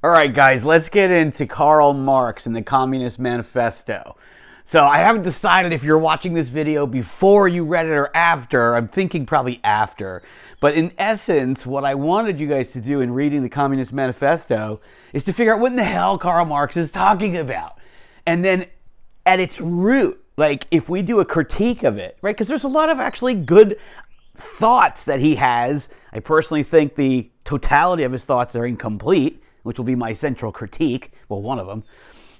All right, guys, let's get into Karl Marx and the Communist Manifesto. So I haven't decided if you're watching this video before you read it or after. I'm thinking probably after. But in essence, what I wanted you guys to do in reading the Communist Manifesto is to figure out what in the hell Karl Marx is talking about. And then at its root, like if we do a critique of it, right? Because there's a lot of actually good thoughts that he has. I personally think the totality of his thoughts are incomplete, which will be my central critique. Well, one of them.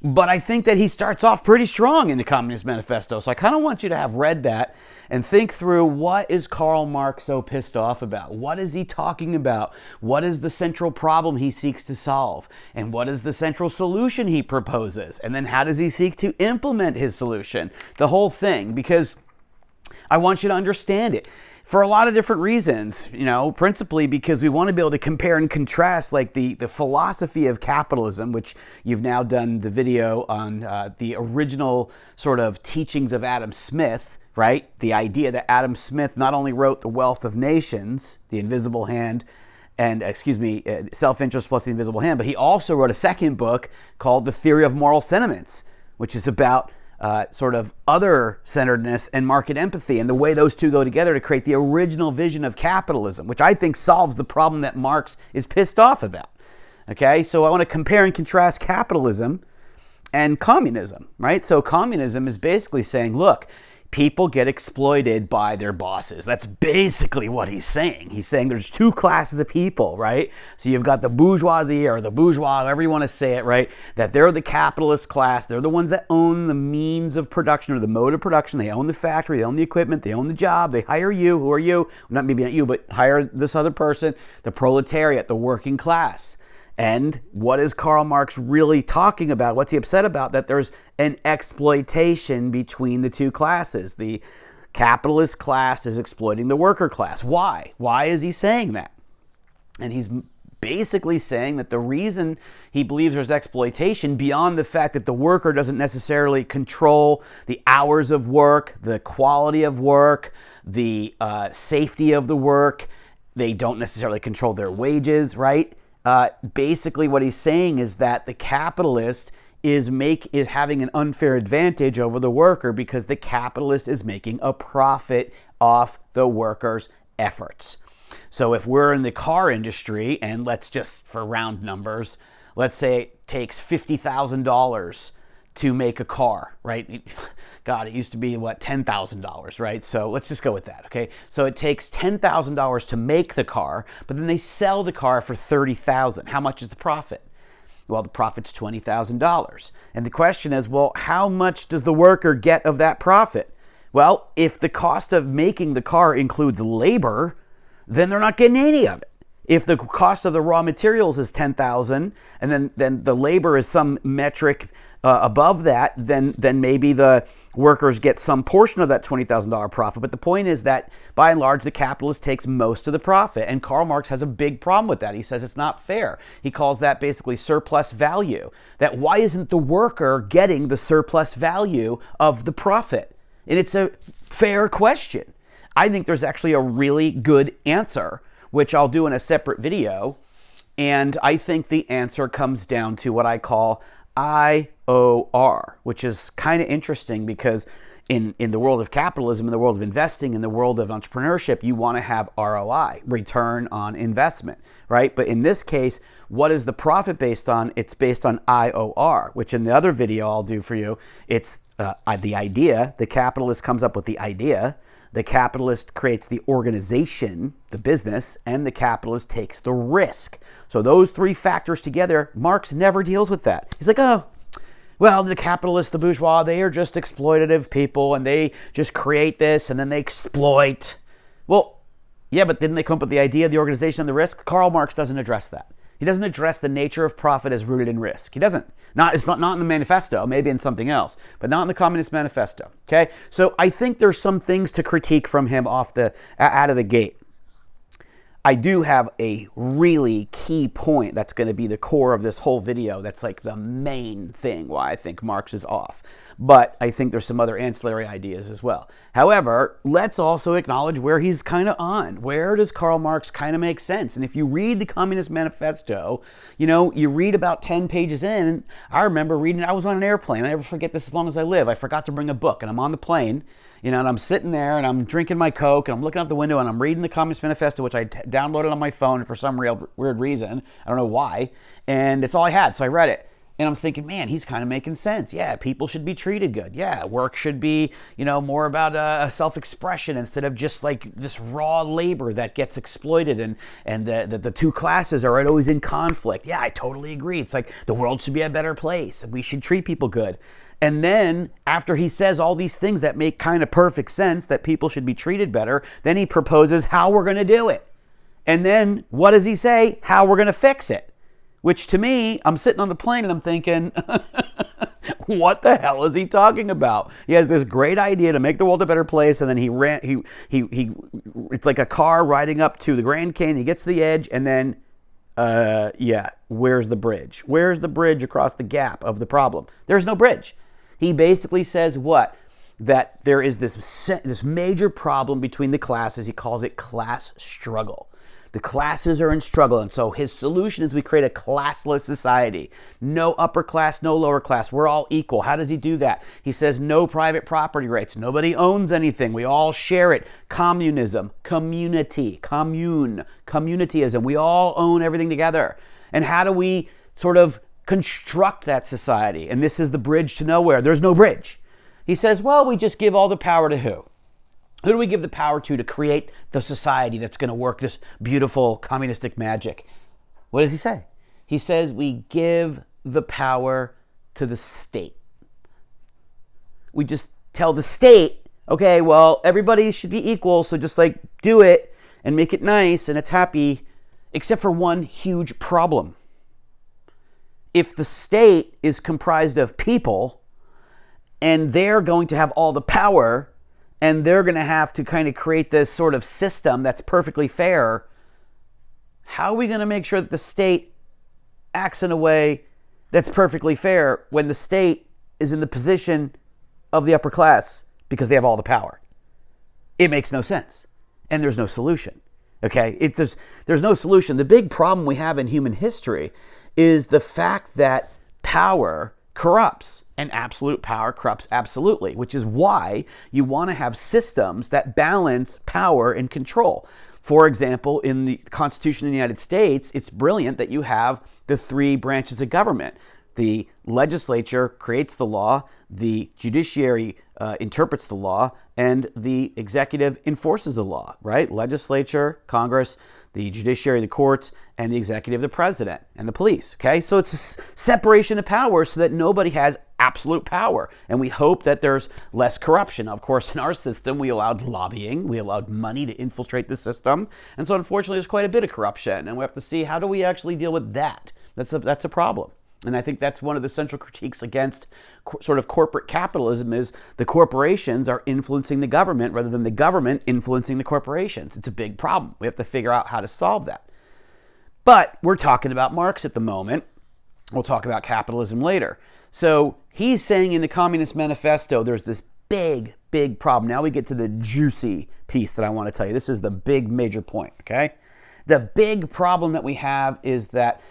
But I think that he starts off pretty strong in the Communist Manifesto. So I kind of want you to have read that and think through, what is Karl Marx so pissed off about? What is he talking about? What is the central problem he seeks to solve? And what is the central solution he proposes? And then how does he seek to implement his solution? The whole thing, because I want you to understand it. For a lot of different reasons, principally because we want to be able to compare and contrast like the philosophy of capitalism, which you've now done the video on the original sort of teachings of Adam Smith, right? The idea that Adam Smith not only wrote The Wealth of Nations, The Invisible Hand, and Self-Interest plus the Invisible Hand, but he also wrote a second book called The Theory of Moral Sentiments, which is about sort of other-centeredness and market empathy, and the way those two go together to create the original vision of capitalism, which I think solves the problem that Marx is pissed off about. Okay, so I want to compare and contrast capitalism and communism, right? So communism is basically saying, look, people get exploited by their bosses. That's basically what he's saying. He's saying there's two classes of people, right? So you've got the bourgeoisie or the bourgeois, however you want to say it, right? That they're the capitalist class. They're the ones that own the means of production or the mode of production. They own the factory, they own the equipment, they own the job. They hire you. Who are you? Maybe not you, but hire this other person, the proletariat, the working class. And what is Karl Marx really talking about? What's he upset about? That there's an exploitation between the two classes. The capitalist class is exploiting the worker class. Why? Why is he saying that? And he's basically saying that the reason he believes there's exploitation, beyond the fact that the worker doesn't necessarily control the hours of work, the quality of work, the safety of the work, they don't necessarily control their wages, right? Basically what he's saying is that the capitalist is having an unfair advantage over the worker because the capitalist is making a profit off the worker's efforts. So if we're in the car industry, and let's just, for round numbers, let's say it takes $50,000 to make a car, right? God, it used to be, $10,000, right? So let's just go with that, okay? So it takes $10,000 to make the car, but then they sell the car for $30,000. How much is the profit? Well, the profit's $20,000. And the question is, well, how much does the worker get of that profit? Well, if the cost of making the car includes labor, then they're not getting any of it. If the cost of the raw materials is $10,000 and then the labor is some metric above that, then maybe the workers get some portion of that $20,000 profit. But the point is that, by and large, the capitalist takes most of the profit. And Karl Marx has a big problem with that. He says it's not fair. He calls that basically surplus value. That why isn't the worker getting the surplus value of the profit? And it's a fair question. I think there's actually a really good answer, which I'll do in a separate video. And I think the answer comes down to what I call IOR, which is kind of interesting because in the world of capitalism, in the world of investing, in the world of entrepreneurship, you want to have ROI, return on investment, right? But in this case, what is the profit based on? It's based on IOR, which in the other video I'll do for you, it's the idea. The capitalist comes up with the idea. The capitalist creates the organization, the business, and the capitalist takes the risk. So those three factors together, Marx never deals with that. He's like, oh, well, the capitalists, the bourgeois, they are just exploitative people and they just create this and then they exploit. Well, yeah, but didn't they come up with the idea, the organization, and the risk? Karl Marx doesn't address that. He doesn't address the nature of profit as rooted in risk. He doesn't. It's not in the Manifesto, maybe in something else, but not in the Communist Manifesto. Okay, so I think there's some things to critique from him out of the gate. I do have a really key point that's going to be the core of this whole video. That's like the main thing why I think Marx is off. But I think there's some other ancillary ideas as well. However, let's also acknowledge where he's kind of on. Where does Karl Marx kind of make sense? And if you read the Communist Manifesto, you read about 10 pages in. And I remember reading, I was on an airplane. I never forget this as long as I live. I forgot to bring a book, and I'm on the plane. And I'm sitting there and I'm drinking my Coke and I'm looking out the window and I'm reading the Communist Manifesto, which I downloaded on my phone for some weird reason. I don't know why. And it's all I had. So I read it. And I'm thinking, man, he's kind of making sense. Yeah, people should be treated good. Yeah, work should be, more about self-expression instead of just like this raw labor that gets exploited, and the two classes are always in conflict. Yeah, I totally agree. It's like the world should be a better place. We should treat people good. And then after he says all these things that make kind of perfect sense, that people should be treated better, then he proposes how we're going to do it. And then what does he say? How we're going to fix it. Which to me, I'm sitting on the plane and I'm thinking, what the hell is he talking about? He has this great idea to make the world a better place, and then it's like a car riding up to the Grand Canyon. He gets to the edge, and then where's the bridge? Where's the bridge across the gap of the problem? There's no bridge. He basically says what? That there is this major problem between the classes. He calls it class struggle. The classes are in struggle, and so his solution is we create a classless society. No upper class, no lower class. We're all equal. How does he do that? He says no private property rights. Nobody owns anything. We all share it. Communism, community, communityism. We all own everything together. And how do we sort of construct that society? And this is the bridge to nowhere. There's no bridge. He says, well, we just give all the power to who? Who do we give the power to create the society that's going to work this beautiful communistic magic? What does he say? He says we give the power to the state. We just tell the state, okay, well, everybody should be equal, so just like do it and make it nice and it's happy, except for one huge problem. If the state is comprised of people and they're going to have all the power and they're going to have to kind of create this sort of system that's perfectly fair, how are we going to make sure that the state acts in a way that's perfectly fair when the state is in the position of the upper class because they have all the power? It makes no sense. And there's no solution. Okay? There's no solution. The big problem we have in human history is the fact that power corrupts, and absolute power corrupts absolutely, which is why you want to have systems that balance power and control. For example, in the Constitution of the United States, it's brilliant that you have the three branches of government. The legislature creates the law, the judiciary interprets the law, and the executive enforces the law, right? Legislature, Congress, the judiciary, the courts, and the executive, the president, and the police, okay? So it's a separation of power so that nobody has absolute power. And we hope that there's less corruption. Of course, in our system, we allowed lobbying. We allowed money to infiltrate the system. And so unfortunately, there's quite a bit of corruption. And we have to see, how do we actually deal with that? That's a problem. And I think that's one of the central critiques against sort of corporate capitalism is the corporations are influencing the government rather than the government influencing the corporations. It's a big problem. We have to figure out how to solve that. But we're talking about Marx at the moment. We'll talk about capitalism later. So he's saying in the Communist Manifesto, there's this big, big problem. Now we get to the juicy piece that I want to tell you. This is the big major point, okay? The big problem that we have is that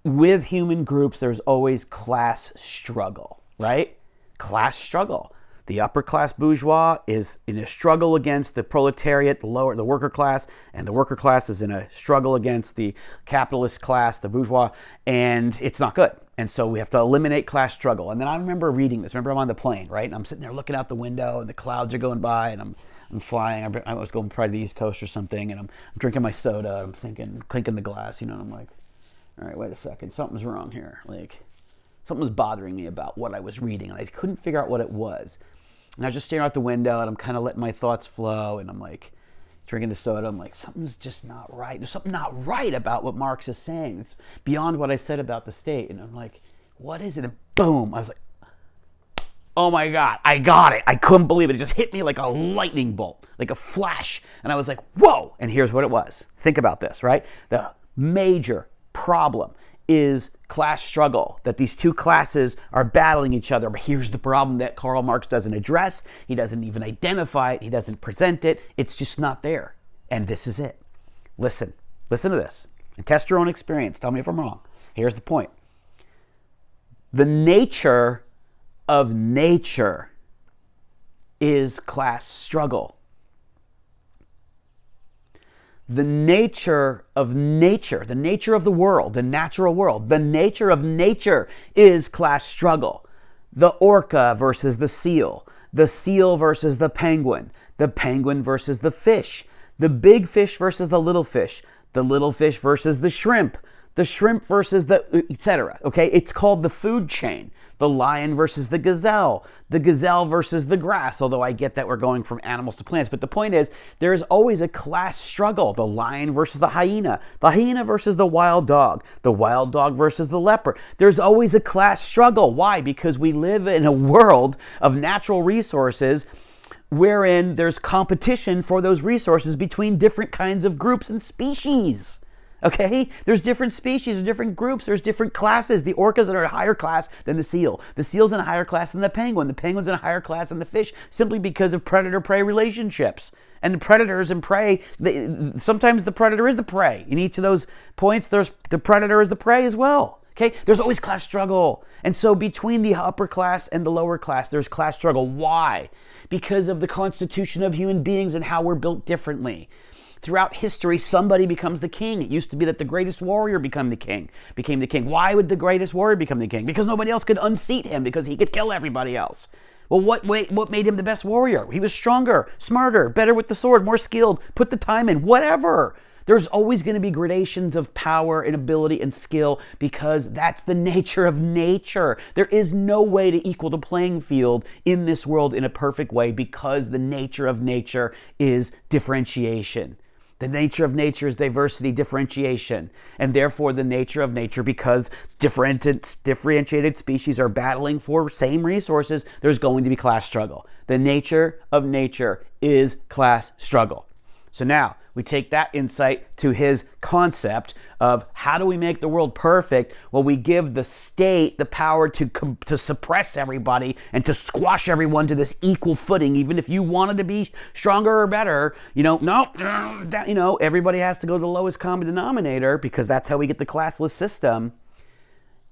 with human groups, there's always class struggle, right? Class struggle. The upper class bourgeois is in a struggle against the proletariat, the worker class, and the worker class is in a struggle against the capitalist class, the bourgeois, and it's not good. And so we have to eliminate class struggle. And then I remember reading this. Remember, I'm on the plane, right? And I'm sitting there looking out the window, and the clouds are going by, and I'm flying. I was going probably to the East Coast or something, and I'm drinking my soda. I'm thinking, clinking the glass, and I'm like, all right, wait a second. Something's wrong here. Like, something was bothering me about what I was reading, and I couldn't figure out what it was. And I was just staring out the window, and I'm kind of letting my thoughts flow, and I'm like, drinking the soda. I'm like, something's just not right. There's something not right about what Marx is saying. It's beyond what I said about the state. And I'm like, what is it? And boom, I was like, Oh my God, I got it. I couldn't believe it. It just hit me like a lightning bolt, like a flash. And I was like, whoa. And here's what it was. Think about this, right? The major problem is class struggle, that these two classes are battling each other. But here's the problem that Karl Marx doesn't address. He doesn't even identify it. He doesn't present it. It's just not there. And this is it. Listen to this and test your own experience. Tell me if I'm wrong. Here's the point. The nature of nature is class struggle. The nature of nature, the nature of the world, the natural world, the nature of nature is class struggle. The orca versus the seal versus the penguin versus the fish, the big fish versus the little fish versus the shrimp versus the etc. Okay, it's called the food chain. The lion versus the gazelle versus the grass, although I get that we're going from animals to plants. But the point is, there is always a class struggle. The lion versus the hyena versus the wild dog versus the leopard. There's always a class struggle. Why? Because we live in a world of natural resources wherein there's competition for those resources between different kinds of groups and species. Okay, there's different species, there's different groups, there's different classes. The orcas are a higher class than the seal. The seal's in a higher class than the penguin. The penguin's in a higher class than the fish, simply because of predator-prey relationships. And the predators and prey, sometimes the predator is the prey. In each of those points, there's the predator is the prey as well. Okay, there's always class struggle. And so between the upper class and the lower class, there's class struggle. Why? Because of the constitution of human beings and how we're built differently. Throughout history, somebody becomes the king. It used to be that the greatest warrior became the king. Why would the greatest warrior become the king? Because nobody else could unseat him, because he could kill everybody else. Well, what made him the best warrior? He was stronger, smarter, better with the sword, more skilled, put the time in, whatever. There's always going to be gradations of power and ability and skill, because that's the nature of nature. There is no way to equal the playing field in this world in a perfect way, because the nature of nature is differentiation. The nature of nature is diversity, differentiation, and therefore the nature of nature, because differentiated species are battling for same resources, there's going to be class struggle. The nature of nature is class struggle. So now we take that insight to his concept of how do we make the world perfect? Well, we give the state the power to suppress everybody and to squash everyone to this equal footing. Even if you wanted to be stronger or better, everybody has to go to the lowest common denominator, because that's how we get the classless system.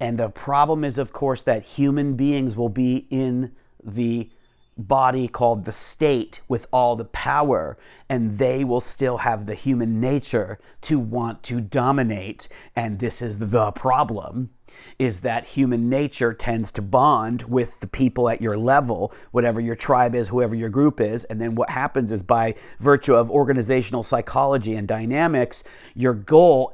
And the problem is, of course, that human beings will be in the body called the state with all the power, and they will still have the human nature to want to dominate. And this is the problem, is that human nature tends to bond with the people at your level, whatever your tribe is, whoever your group is. And then what happens is, by virtue of organizational psychology and dynamics, your goal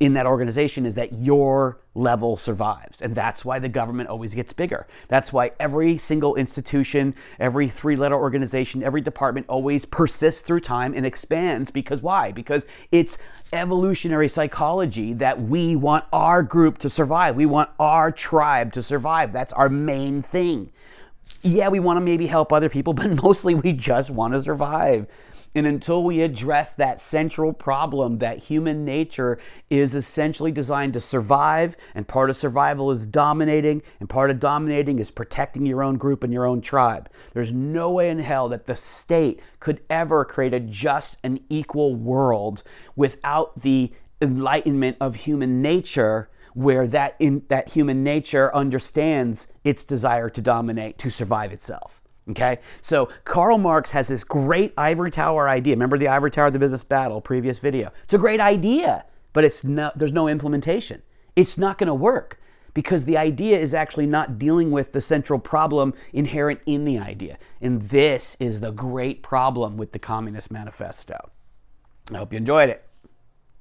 in that organization is that your level survives. And that's why the government always gets bigger. That's why every single institution, every three-letter organization, every department always persists through time and expands. Because why? Because it's evolutionary psychology that we want our group to survive. We want our tribe to survive. That's our main thing. Yeah, we want to maybe help other people, but mostly we just want to survive. And until we address that central problem, that human nature is essentially designed to survive, and part of survival is dominating, and part of dominating is protecting your own group and your own tribe. There's no way in hell that the state could ever create a just and equal world without the enlightenment of human nature, where that human nature understands its desire to dominate, to survive itself. Okay, so Karl Marx has this great ivory tower idea. Remember the ivory tower of the business battle, previous video? It's a great idea, but there's no implementation. It's not going to work, because the idea is actually not dealing with the central problem inherent in the idea. And this is the great problem with the Communist Manifesto. I hope you enjoyed it.